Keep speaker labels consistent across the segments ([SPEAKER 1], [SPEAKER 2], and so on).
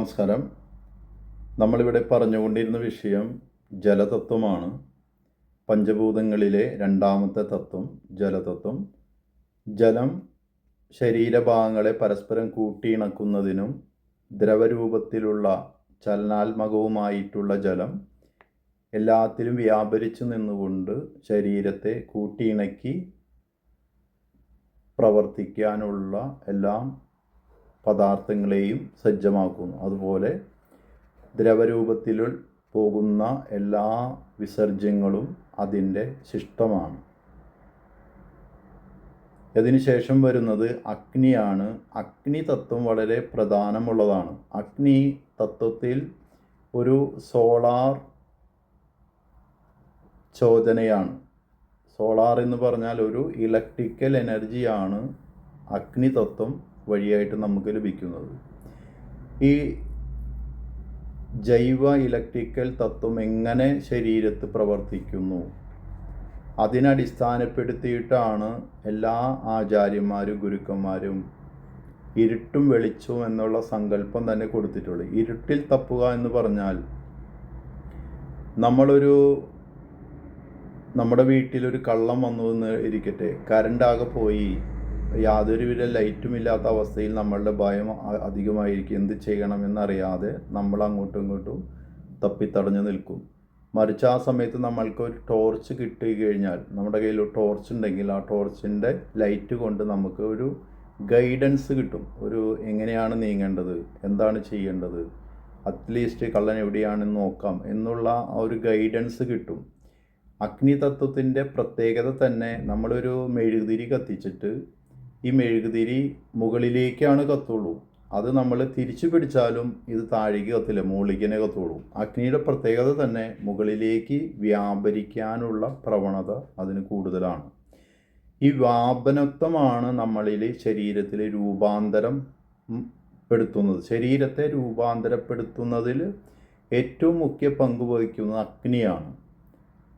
[SPEAKER 1] നമസ്കാരം. നമ്മളിവിടെ പറഞ്ഞുകൊണ്ടിരുന്ന വിഷയം ജലതത്വമാണ്. പഞ്ചഭൂതങ്ങളിലെ രണ്ടാമത്തെ തത്വം ജലതത്വം. ജലം ശരീരഭാഗങ്ങളെ പരസ്പരം കൂട്ടിയിണക്കുന്നതിനും ദ്രവരൂപത്തിലുള്ള ചലനാത്മകവുമായിട്ടുള്ള ജലം എല്ലാത്തിലും വ്യാപരിച്ചു നിന്നുകൊണ്ട് ശരീരത്തെ കൂട്ടിയിണക്കി പ്രവർത്തിക്കാനുള്ള എല്ലാം പദാർത്ഥങ്ങളെയും സജ്ജമാക്കുന്നു. അതുപോലെ ദ്രവരൂപത്തിൽ പോകുന്ന എല്ലാ വിസർജ്യങ്ങളും അതിൻ്റെ ശിഷ്ടമാണ്. അതിനുശേഷം വരുന്നത് അഗ്നിയാണ്. അഗ്നി തത്വം വളരെ പ്രധാനമുള്ളതാണ്. അഗ്നി തത്വത്തിൽ ഒരു സോളാർ ചോദനയാണ്. സോളാർ എന്ന് പറഞ്ഞാൽ ഒരു ഇലക്ട്രിക്കൽ എനർജിയാണ് അഗ്നി തത്വം വഴിയായിട്ട് നമുക്ക് ലഭിക്കുന്നത്. ഈ ജൈവ ഇലക്ട്രിക്കൽ തത്വം എങ്ങനെ ശരീരത്ത് പ്രവർത്തിക്കുന്നു അതിനടിസ്ഥാനപ്പെടുത്തിയിട്ടാണ് എല്ലാ ആചാര്യന്മാരും ഗുരുക്കന്മാരും ഇരുട്ടും വെളിച്ചവും എന്നുള്ള സങ്കല്പം തന്നെ കൊടുത്തിട്ടുള്ളത്. ഇരുട്ടിൽ തപ്പുക എന്ന് പറഞ്ഞാൽ നമ്മുടെ വീട്ടിലൊരു കള്ളം വന്നു എന്ന് ഇരിക്കട്ടെ, കറണ്ടാകെ പോയി, യാതൊരുവിധ ലൈറ്റും ഇല്ലാത്ത അവസ്ഥയിൽ നമ്മളുടെ ഭയം അധികമായിരിക്കും. എന്ത് ചെയ്യണമെന്നറിയാതെ നമ്മൾ അങ്ങോട്ടും ഇങ്ങോട്ടും തപ്പിത്തടഞ്ഞു നിൽക്കും. മറിച്ച് ആ സമയത്ത് നമ്മൾക്ക് ഒരു ടോർച്ച് കിട്ടിക്കഴിഞ്ഞാൽ, നമ്മുടെ കയ്യിൽ ഒരു ടോർച്ച് ഉണ്ടെങ്കിൽ ആ ടോർച്ചിൻ്റെ ലൈറ്റ് കൊണ്ട് നമുക്ക് ഒരു ഗൈഡൻസ് കിട്ടും. എങ്ങനെയാണ് നീങ്ങേണ്ടത്, എന്താണ് ചെയ്യേണ്ടത്, അറ്റ്ലീസ്റ്റ് കള്ളൻ എവിടെയാണെന്ന് നോക്കാം എന്നുള്ള ആ ഒരു ഗൈഡൻസ് കിട്ടും. അഗ്നി തത്വത്തിൻ്റെ പ്രത്യേകത തന്നെ, നമ്മളൊരു മെഴുകുതിരി കത്തിച്ചിട്ട് ഈ മെഴുകുതിരി മുകളിലേക്കാണ് കത്തുള്ളൂ. അത് നമ്മൾ തിരിച്ചു പിടിച്ചാലും ഇത് താഴേക്ക് കത്തില്ല, മുകളിലേക്കേ കത്തുള്ളൂ. അഗ്നിയുടെ പ്രത്യേകത തന്നെ മുകളിലേക്ക് വ്യാപരിക്കാനുള്ള പ്രവണത അതിന് കൂടുതലാണ്. ഈ വ്യാപനത്വമാണ് നമ്മളിൽ ശരീരത്തിൽ രൂപാന്തരം പെടുത്തുന്നത്. ശരീരത്തെ രൂപാന്തരപ്പെടുത്തുന്നതിൽ ഏറ്റവും മുഖ്യ പങ്ക് വഹിക്കുന്നത് അഗ്നിയാണ്.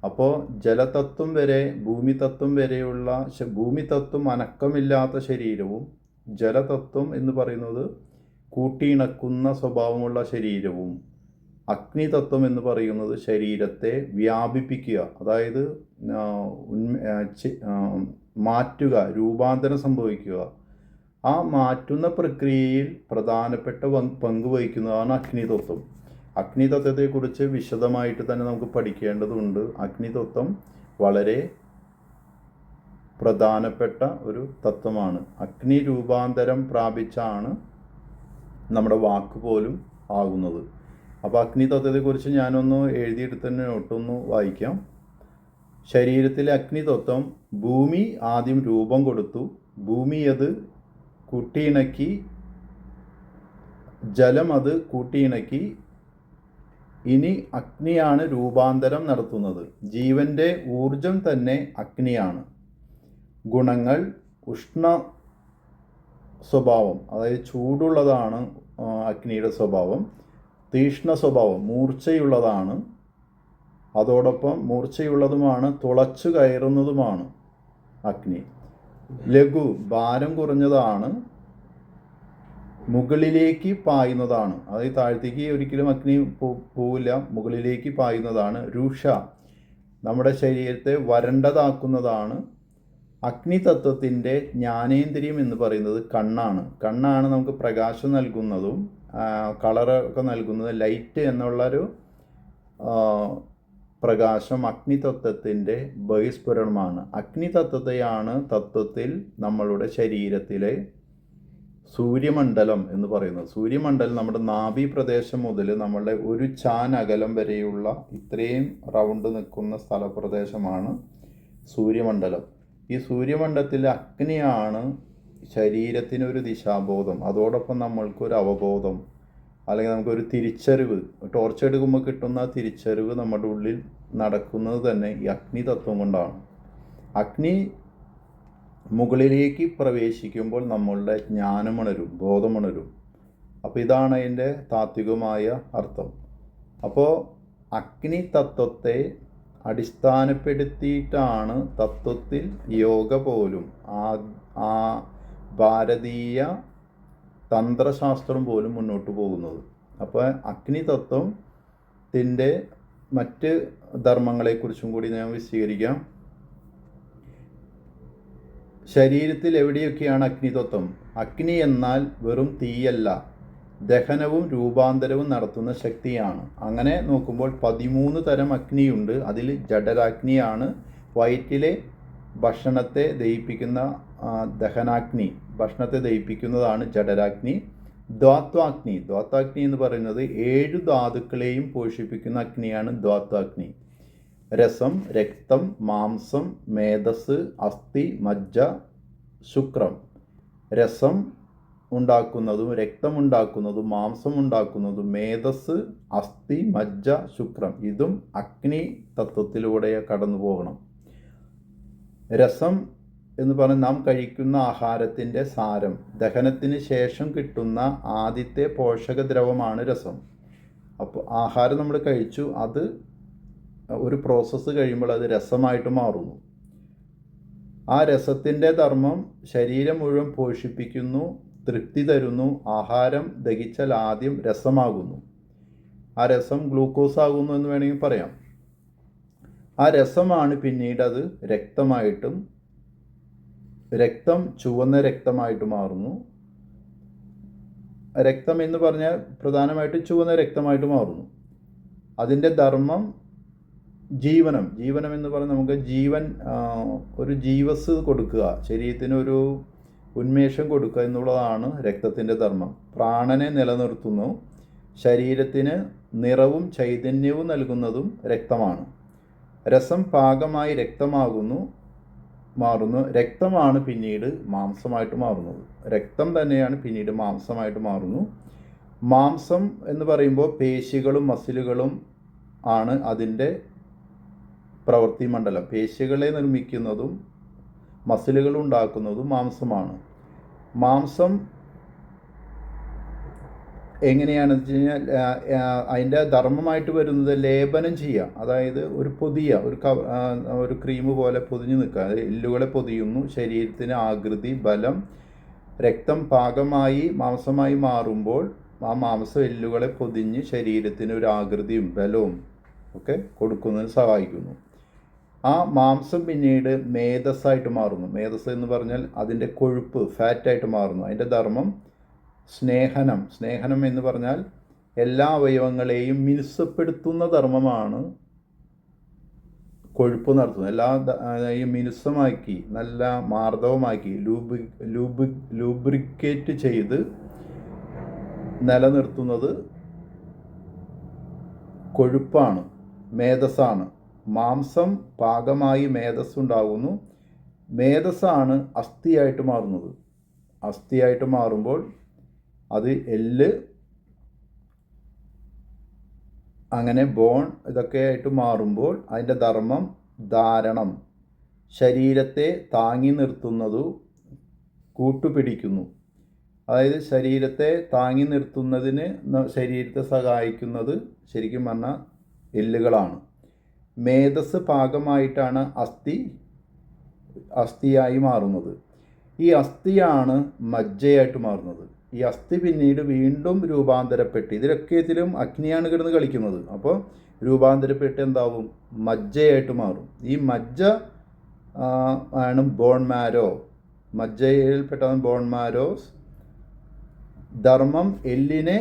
[SPEAKER 1] അപ്പോൾ ജലതത്വം വരെ ഭൂമിതത്വം വരെയുള്ള, ഭൂമിതത്വം അനക്കമില്ലാത്ത ശരീരവും ജലതത്വം എന്ന് പറയുന്നത് കൂട്ടിയിണക്കുന്ന സ്വഭാവമുള്ള ശരീരവും, അഗ്നിതത്വം എന്ന് പറയുന്നത് ശരീരത്തെ വ്യാപിപ്പിക്കുക, അതായത് മാറ്റുക, രൂപാന്തരം സംഭവിക്കുക. ആ മാറ്റുന്ന പ്രക്രിയയിൽ പ്രധാനപ്പെട്ട പങ്ക് വഹിക്കുന്നതാണ് അഗ്നിതത്വം. അഗ്നിതത്വത്തെക്കുറിച്ച് വിശദമായിട്ട് തന്നെ നമുക്ക് പഠിക്കേണ്ടതുണ്ട്. അഗ്നിതത്വം വളരെ പ്രധാനപ്പെട്ട ഒരു തത്വമാണ്. അഗ്നി രൂപാന്തരം പ്രാപിച്ചാണ് നമ്മുടെ വാക്ക് പോലും ആകുന്നത്. അപ്പോൾ അഗ്നിതത്വത്തെക്കുറിച്ച് ഞാനൊന്ന് എഴുതിയെടുത്ത് തന്നെ നോട്ടൊന്ന് വായിക്കാം. ശരീരത്തിലെ അഗ്നിതത്വം, ഭൂമി ആദ്യം രൂപം കൊടുത്തു, ഭൂമി അത് കൂട്ടിയിണക്കി, ജലം അത് കൂട്ടിയിണക്കി, ഇനി അഗ്നിയാണ് രൂപാന്തരം നടത്തുന്നത്. ജീവൻ്റെ ഊർജം തന്നെ അഗ്നിയാണ്. ഗുണങ്ങൾ: ഉഷ്ണ സ്വഭാവം, അതായത് ചൂടുള്ളതാണ് അഗ്നിയുടെ സ്വഭാവം. തീക്ഷ്ണ സ്വഭാവം, മൂർച്ചയുള്ളതാണ്. അതോടൊപ്പം മൂർച്ചയുള്ളതുമാണ്, തുളച്ചു കയറുന്നതുമാണ് അഗ്നി. ലഘു, ഭാരം കുറഞ്ഞതാണ്, മുകളിലേക്ക് പായുന്നതാണ്. അതായത് താഴത്തേക്ക് ഒരിക്കലും അഗ്നി പോവില്ല, മുകളിലേക്ക് പായുന്നതാണ്. രൂക്ഷ, നമ്മുടെ ശരീരത്തെ വരണ്ടതാക്കുന്നതാണ്. അഗ്നിതത്വത്തിൻ്റെ ജ്ഞാനേന്ദ്രിയം എന്ന് പറയുന്നത് കണ്ണാണ് നമുക്ക് പ്രകാശം നൽകുന്നതും കളറൊക്കെ നൽകുന്നതും. ലൈറ്റ് എന്നുള്ളൊരു പ്രകാശം അഗ്നിതത്വത്തിൻ്റെ ബഹിസ്ഫുരണമാണ്. അഗ്നിതത്വത്തെയാണ് തത്വത്തിൽ നമ്മളുടെ ശരീരത്തിലെ സൂര്യമണ്ഡലം എന്ന് പറയുന്നത്. സൂര്യമണ്ഡലം നമ്മുടെ നാഭി പ്രദേശം മുതൽ നമ്മളുടെ ഒരു ചാൻ അകലം വരെയുള്ള ഇത്രയും റൗണ്ട് നിൽക്കുന്ന സ്ഥലപ്രദേശമാണ് സൂര്യമണ്ഡലം. ഈ സൂര്യമണ്ഡലത്തിലെ അഗ്നിയാണ് ശരീരത്തിനൊരു ദിശാബോധം, അതോടൊപ്പം നമ്മൾക്കൊരു അവബോധം, അല്ലെങ്കിൽ നമുക്കൊരു തിരിച്ചറിവ്. ടോർച്ച് എടുക്കുമ്പോൾ കിട്ടുന്ന തിരിച്ചറിവ് നമ്മുടെ ഉള്ളിൽ നടക്കുന്നത് തന്നെ ഈ അഗ്നിതത്വം കൊണ്ടാണ്. അഗ്നി മുകളിലേക്ക് പ്രവേശിക്കുമ്പോൾ നമ്മളുടെ ജ്ഞാനമുണരും, ബോധമുണരും. അപ്പോൾ ഇതാണ് അതിൻ്റെ താത്വികമായ അർത്ഥം. അപ്പോൾ അഗ്നി തത്വത്തെ അടിസ്ഥാനപ്പെടുത്തിയിട്ടാണ് തത്വത്തിൽ യോഗ പോലും, ഭാരതീയ തന്ത്രശാസ്ത്രം പോലും മുന്നോട്ട് പോകുന്നത്. അപ്പോൾ അഗ്നിതത്വത്തിൻ്റെ മറ്റ് ധർമ്മങ്ങളെക്കുറിച്ചും കൂടി ഞാൻ വിശദീകരിക്കാം. ശരീരത്തിൽ എവിടെയൊക്കെയാണ് അഗ്നിതത്വം? അഗ്നി എന്നാൽ വെറും തീയല്ല, ദഹനവും രൂപാന്തരവും നടത്തുന്ന ശക്തിയാണ്. അങ്ങനെ നോക്കുമ്പോൾ 13 തരം അഗ്നിയുണ്ട്. അതിൽ ജഠരാഗ്നിയാണ് വയറ്റിലെ ഭക്ഷണത്തെ ദഹിപ്പിക്കുന്ന ദഹനാഗ്നി, ഭക്ഷണത്തെ ദഹിപ്പിക്കുന്നതാണ് ജഠരാഗ്നി. ദ്വാത്വാഗ്നി എന്ന് പറയുന്നത് 7 ധാതുക്കളെയും പോഷിപ്പിക്കുന്ന അഗ്നിയാണ് ദ്വാത്വാഗ്നി. രസം, രക്തം, മാംസം, മേധസ്, അസ്ഥി, മജ്ജ, ശുക്രം. രസം ഉണ്ടാക്കുന്നതും രക്തമുണ്ടാക്കുന്നതും മാംസം ഉണ്ടാക്കുന്നതും മേധസ്, അസ്ഥി, മജ്ജ, ശുക്രം. ഇതും അഗ്നി തത്വത്തിലൂടെ കടന്നു പോകണം. രസം എന്ന് പറഞ്ഞാൽ നാം കഴിക്കുന്ന ആഹാരത്തിൻ്റെ സാരം, ദഹനത്തിന് ശേഷം കിട്ടുന്ന ആദ്യത്തെ പോഷകദ്രവമാണ് രസം. അപ്പോൾ ആഹാരം നമ്മൾ കഴിച്ചു, അത് ഒരു പ്രോസസ്സ് കഴിയുമ്പോൾ അത് രസമായിട്ട് മാറുന്നു. ആ രസത്തിൻ്റെ ധർമ്മം ശരീരം മുഴുവൻ പോഷിപ്പിക്കുന്നു, തൃപ്തി തരുന്നു. ആഹാരം ദഹിച്ചാൽ ആദ്യം രസമാകുന്നു. ആ രസം ഗ്ലൂക്കോസ് ആകുന്നു എന്ന് വേണമെങ്കിൽ പറയാം. ആ രസമാണ് പിന്നീട് അത് രക്തമായിട്ടും, രക്തം ചുവന്ന രക്തമായിട്ട് മാറുന്നു. രക്തം എന്ന് പറഞ്ഞാൽ പ്രധാനമായിട്ടും ചുവന്ന രക്തമായിട്ട് മാറുന്നു. അതിൻ്റെ ധർമ്മം ജീവനം എന്ന് പറഞ്ഞാൽ നമുക്ക് ജീവൻ, ഒരു ജീവസ് കൊടുക്കുക, ശരീരത്തിന് ഒരു ഉന്മേഷം കൊടുക്കുക എന്നുള്ളതാണ് രക്തത്തിൻ്റെ ധർമ്മം. പ്രാണനെ നിലനിർത്തുന്നു. ശരീരത്തിന് നിറവും ചൈതന്യവും നൽകുന്നതും രക്തമാണ്. രസം പാകമായി മാറുന്നു. രക്തമാണ് പിന്നീട് മാംസമായിട്ട് മാറുന്നത്. രക്തം തന്നെയാണ് പിന്നീട് മാംസമായിട്ട് മാറുന്നു. മാംസം എന്ന് പറയുമ്പോൾ പേശികളും മസിലുകളും ആണ് അതിൻ്റെ പ്രവൃത്തി മണ്ഡലം. പേശികളെ നിർമ്മിക്കുന്നതും മസിലുകൾ ഉണ്ടാക്കുന്നതും മാംസമാണ്. മാംസം എങ്ങനെയാണെന്ന് വെച്ച് കഴിഞ്ഞാൽ അതിൻ്റെ ധർമ്മമായിട്ട് വരുന്നത് ലേപനം ചെയ്യുക. അതായത് ഒരു ഒരു ക്രീം പോലെ പൊതിഞ്ഞു നിൽക്കുക. എല്ലുകളെ പൊതിയുന്നു. ശരീരത്തിന് ആകൃതി, ബലം. രക്തം പാകമായി മാംസമായി മാറുമ്പോൾ ആ മാംസം എല്ലുകളെ പൊതിഞ്ഞ് ശരീരത്തിന് ഒരു ആകൃതിയും ബലവും ഒക്കെ കൊടുക്കുന്നതിന് സഹായിക്കുന്നു. ആ മാംസം പിന്നീട് മേധസ്സായിട്ട് മാറുന്നു. മേധസ് എന്ന് പറഞ്ഞാൽ അതിൻ്റെ കൊഴുപ്പ്, ഫാറ്റായിട്ട് മാറുന്നു. അതിൻ്റെ ധർമ്മം സ്നേഹനം എന്ന് പറഞ്ഞാൽ എല്ലാ അവയവങ്ങളെയും മിനുസപ്പെടുത്തുന്ന ധർമ്മമാണ് കൊഴുപ്പ് നടത്തുന്നത്. എല്ലാ മിനുസമാക്കി, നല്ല മാർദ്ദവമാക്കി, ലൂബ്രിക്കേറ്റ് ചെയ്ത് നിലനിർത്തുന്നത് കൊഴുപ്പാണ്, മേധസ്സാണ്. മാംസം പാകമായി മേധസ്സുണ്ടാകുന്നു. മേധസ്സാണ് അസ്ഥിയായിട്ട് മാറുന്നത്. അസ്ഥിയായിട്ട് മാറുമ്പോൾ അത് എല്ല്, അങ്ങനെ ബോൺ, ഇതൊക്കെ ആയിട്ട് മാറുമ്പോൾ അതിൻ്റെ ധർമ്മം ധാരണം. ശരീരത്തെ താങ്ങി നിർത്തുന്നതു കൂട്ടുപിടിക്കുന്നു. അതായത് ശരീരത്തെ താങ്ങി നിർത്തുന്നതിന് ശരീരത്തെ സഹായിക്കുന്നത് ശരിക്കും പറഞ്ഞാൽ എല്ലുകളാണ്. മേധസ് പാകമായിട്ടാണ് അസ്ഥിയായി മാറുന്നത്. ഈ അസ്ഥിയാണ് മജ്ജയായിട്ട് മാറുന്നത്. ഈ അസ്ഥി പിന്നീട് വീണ്ടും രൂപാന്തരപ്പെട്ട്, ഇതിലും അഗ്നിയാണ് കിടന്ന് കളിക്കുന്നത്. അപ്പോൾ രൂപാന്തരപ്പെട്ട് എന്താവും? മജ്ജയായിട്ട് മാറും. ഈ മജ്ജ ആണ് ബോൺ മാരോ. മജ്ജയിൽപ്പെട്ടതാണ് ബോൺ മാരോസ്. ധർമ്മം എല്ലിൻ്റെ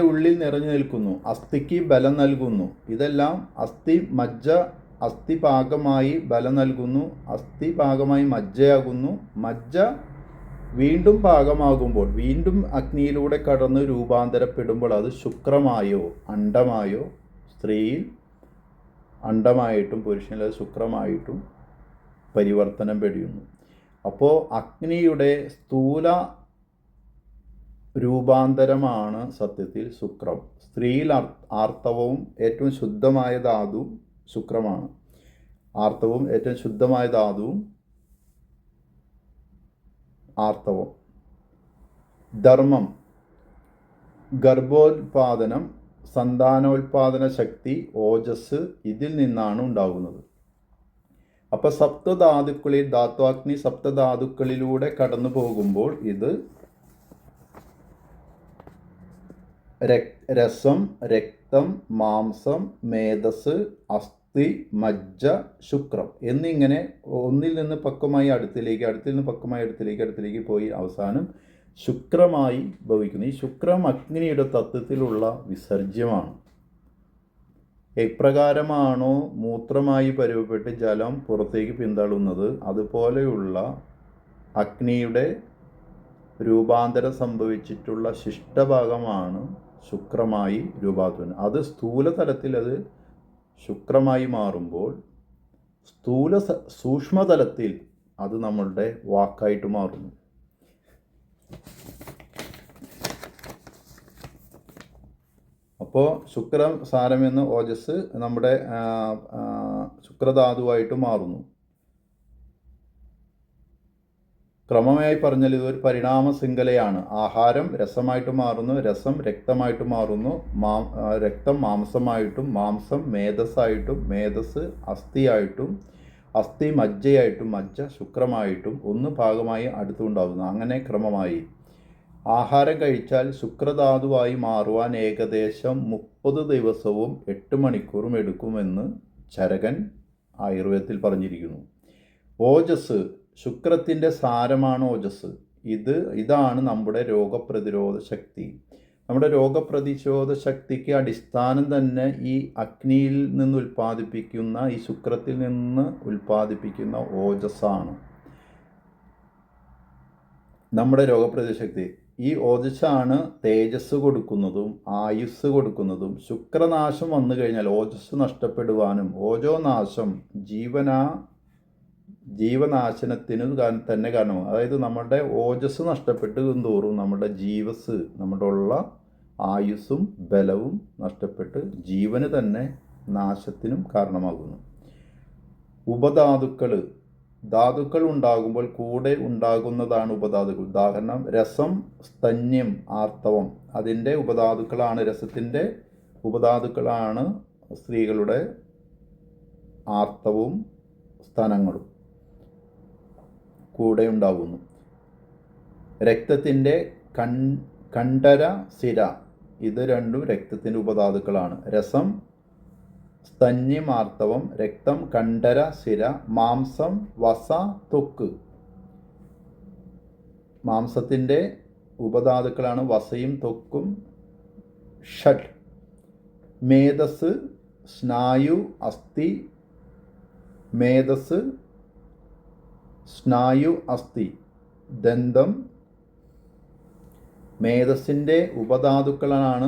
[SPEAKER 1] ഉള്ളിൽ നിറഞ്ഞു നിൽക്കുന്നു. അസ്ഥിക്ക് ബലം നൽകുന്നു. ഇതെല്ലാം അസ്ഥി പാകമായി ബലം നൽകുന്നു. അസ്ഥി പാകമായി മജ്ജയാകുന്നു. മജ്ജ വീണ്ടും പാകമാകുമ്പോൾ, വീണ്ടും അഗ്നിയിലൂടെ കടന്ന് രൂപാന്തരപ്പെടുമ്പോൾ അത് ശുക്രമായോ അണ്ഡമായോ, സ്ത്രീയിൽ അണ്ഡമായിട്ടും പുരുഷനിൽ ശുക്രമായിട്ടും പരിവർത്തനം പെടുന്നു. അപ്പോൾ അഗ്നിയുടെ സ്ഥൂല രൂപാന്തരമാണ് സത്യത്തിൽ ശുക്രം. സ്ത്രീയിൽ ആർത്തവവും ഏറ്റവും ശുദ്ധമായ ധാതു ശുക്രമാണ്. ആർത്തവവും ഏറ്റവും ശുദ്ധമായ ധാതുവും ആർത്തവം. ധർമ്മം, ഗർഭോത്പാദനം സന്താനോൽപാദന ശക്തി, ഓജസ് ഇതിൽ നിന്നാണ് ഉണ്ടാകുന്നത്. അപ്പോൾ സപ്തധാതുക്കളിൽ ധാത്വാഗ്നി സപ്തധാതുക്കളിലൂടെ കടന്നു പോകുമ്പോൾ ഇത് രസം, രക്തം, മാംസം, മേധസ്, അസ്ഥി, മജ്ജ, ശുക്രം എന്നിങ്ങനെ ഒന്നിൽ നിന്ന് പക്വമായി അടുത്തിലേക്ക്, അടുത്തിൽ നിന്ന് പക്വമായി അടുത്തിലേക്ക് പോയി അവസാനം ശുക്രമായി ഭവിക്കുന്നു. ഈ ശുക്രം അഗ്നിയുടെ തത്വത്തിലുള്ള വിസർജ്യമാണ്. എപ്രകാരമാണോ മൂത്രമായി പരുവപ്പെട്ട് ജലം പുറത്തേക്ക് പിന്തള്ളുന്നത്, അതുപോലെയുള്ള അഗ്നിയുടെ രൂപാന്തരം സംഭവിച്ചിട്ടുള്ള ശിഷ്ടഭാഗമാണ് ശുക്രമായി രൂപാന്തരം. അത് സ്ഥൂലതലത്തിൽ അത് ശുക്രമായി മാറുമ്പോൾ സൂക്ഷ്മതലത്തിൽ അത് നമ്മളുടെ വാക്കായിട്ട് മാറുന്നു. അപ്പോൾ ശുക്രം സാരമെന്ന് ഓജസ് നമ്മുടെ ശുക്രധാതുവായിട്ട് മാറുന്നു. ക്രമമായി പറഞ്ഞാൽ ഇതൊരു പരിണാമ ശൃംഖലയാണ്. ആഹാരം രസമായിട്ട് മാറുന്നു, രസം രക്തമായിട്ട് മാറുന്നു, രക്തം മാംസമായിട്ടും, മാംസം മേധസ്സായിട്ടും, മേധസ് അസ്ഥിയായിട്ടും, അസ്ഥി മജ്ജയായിട്ടും, മജ്ജ ശുക്രമായിട്ടും ഒന്ന് ഭാഗമായി അടുത്തുണ്ടാകുന്നു. അങ്ങനെ ക്രമമായി ആഹാരം കഴിച്ചാൽ ശുക്രധാതുവായി മാറുവാൻ ഏകദേശം 30 ദിവസവും 8 മണിക്കൂറും എടുക്കുമെന്ന് ചരകൻ ആയുർവേദത്തിൽ പറഞ്ഞിരിക്കുന്നു. ഓജസ്, ശുക്രത്തിൻ്റെ സാരമാണ് ഓജസ്. ഇതാണ് നമ്മുടെ രോഗപ്രതിരോധ ശക്തി. നമ്മുടെ രോഗപ്രതിരോധ ശക്തിക്ക് അടിസ്ഥാനം തന്നെ ഈ അഗ്നിയിൽ നിന്ന് ഉൽപ്പാദിപ്പിക്കുന്ന, ഈ ശുക്രത്തിൽ നിന്ന് ഉൽപ്പാദിപ്പിക്കുന്ന ഓജസ്സാണ് നമ്മുടെ രോഗപ്രതിരോധ ശക്തി. ഈ ഓജസ്സാണ് തേജസ് കൊടുക്കുന്നതും ആയുസ് കൊടുക്കുന്നതും. ശുക്രനാശം വന്നു കഴിഞ്ഞാൽ ഓജസ് നഷ്ടപ്പെടുവാനും, ഓജോനാശം ജീവനാശനത്തിന് തന്നെ കാരണമാകും. അതായത് നമ്മുടെ ഓജസ് നഷ്ടപ്പെട്ട് തോറും നമ്മുടെ നമ്മുടെ ഉള്ള ആയുസ്സും ബലവും നഷ്ടപ്പെട്ട് ജീവന് തന്നെ നാശത്തിനും കാരണമാകുന്നു. ധാതുക്കൾ ഉണ്ടാകുമ്പോൾ കൂടെ ഉണ്ടാകുന്നതാണ് ഉപധാതുക്കൾ. ഉദാഹരണം രസം, സ്തന്യം, ആർത്തവം അതിൻ്റെ ഉപധാതുക്കളാണ്. രസത്തിൻ്റെ ഉപധാതുക്കളാണ് സ്ത്രീകളുടെ ആർത്തവവും സ്തനങ്ങളും കൂടെ ഉണ്ടാകുന്നു. രക്തത്തിൻ്റെ കണ്ഠര, സിര ഇത് രണ്ടും രക്തത്തിൻ്റെ ഉപധാതുക്കളാണ്. രസം, സ്തന്യം, ആർത്തവം, രക്തം, കണ്ഠര, സിര, മാംസം, വസ, ത്വക്ക് മാംസത്തിൻ്റെ ഉപധാതുക്കളാണ് വസയും ത്വക്കും. ഷഡ്, മേധസ്, സ്നായു, അസ്ഥി, മേധസ്, സ്നായു, അസ്ഥി, ദന്തം. മേധസ്സിൻ്റെ ഉപധാതുക്കളാണ്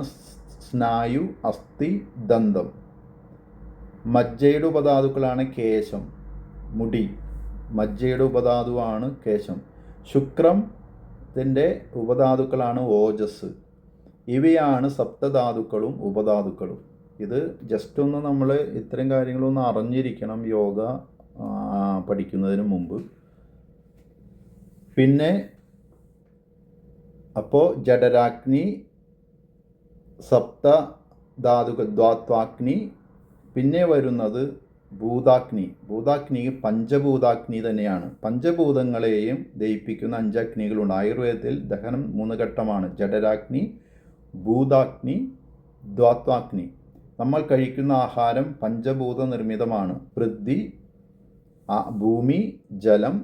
[SPEAKER 1] സ്നായു, അസ്ഥി, ദന്തം. മജ്ജയുടെ ഉപധാതുക്കളാണ് കേശം, മുടി. മജ്ജയുടെ ഉപധാതുവാണ് കേശം. ശുക്രത്തിൻ്റെ ഉപധാതുക്കളാണ് ഓജസ്. ഇവയാണ് സപ്തധാതുക്കളും ഉപധാതുക്കളും. ഇത് ജസ്റ്റ് ഒന്ന് നമ്മൾ ഇത്തരം കാര്യങ്ങളൊന്ന് അറിഞ്ഞിരിക്കണം യോഗ പഠിക്കുന്നതിന് മുമ്പ്. പിന്നെ അപ്പോൾ ജഠരാഗ്നി, സപ്തധാതുക്കൾ, ധാത്വാഗ്നി. പിന്നെ വരുന്നത് ഭൂതാഗ്നി. ഭൂതാഗ്നി പഞ്ചഭൂതാഗ്നി തന്നെയാണ്. പഞ്ചഭൂതങ്ങളെയും ദഹിപ്പിക്കുന്ന 5 അഗ്നികളുണ്ട്. ആയുർവേദത്തിൽ ദഹനം 3 ഘട്ടമാണ്: ജഠരാഗ്നി, ഭൂതാഗ്നി, ധാത്വാഗ്നി. നമ്മൾ കഴിക്കുന്ന ആഹാരം പഞ്ചഭൂത നിർമ്മിതമാണ്. പൃഥ്വി, ഭൂമി, ജലം,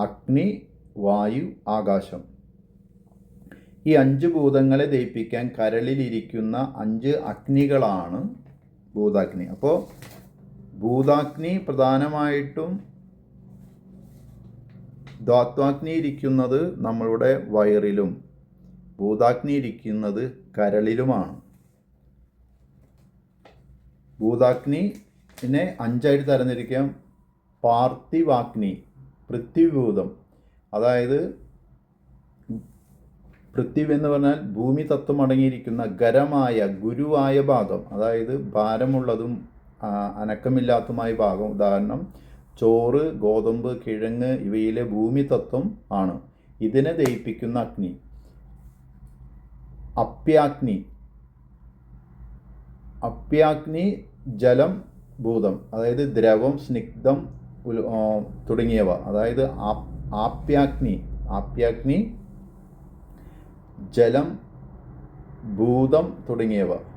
[SPEAKER 1] അഗ്നി, വായു, ആകാശം. ഈ 5 ഭൂതങ്ങളെ ദഹിപ്പിക്കാൻ കരളിലിരിക്കുന്ന 5 അഗ്നികളാണ് ഭൂതാഗ്നി. അപ്പോൾ ഭൂതാഗ്നി പ്രധാനമായിട്ടും ധാത്വാഗ്നി ഇരിക്കുന്നത് നമ്മളുടെ വയറിലും ഭൂതാഗ്നി ഇരിക്കുന്നത് കരളിലുമാണ്. ഭൂതാഗ്നിനെ 5 തരംതിരിക്കാം. പാർത്ഥിവാഗ്നി, പൃഥ്വിഭൂതം. അതായത് പൃഥ്വി എന്ന് പറഞ്ഞാൽ ഭൂമി തത്വം അടങ്ങിയിരിക്കുന്ന ഖരമായ ഗുരുവായ ഭാഗം, അതായത് ഭാരമുള്ളതും അനക്കമില്ലാത്തതുമായ ഭാഗം. ഉദാഹരണം ചോറ്, ഗോതമ്പ്, കിഴങ്ങ് ഇവയിലെ ഭൂമി തത്വം ആണ്. ഇതിനെ ദഹിപ്പിക്കുന്ന അഗ്നി. അപ്യാഗ്നി, അപ്യാഗ്നി, ജലം, ഭൂതം, അതായത് ദ്രവം, സ്നിഗ്ധം തുടങ്ങിയവ. അതായത് ആപ്യാഗ്നി, ജലം, ഭൂതം തുടങ്ങിയവ.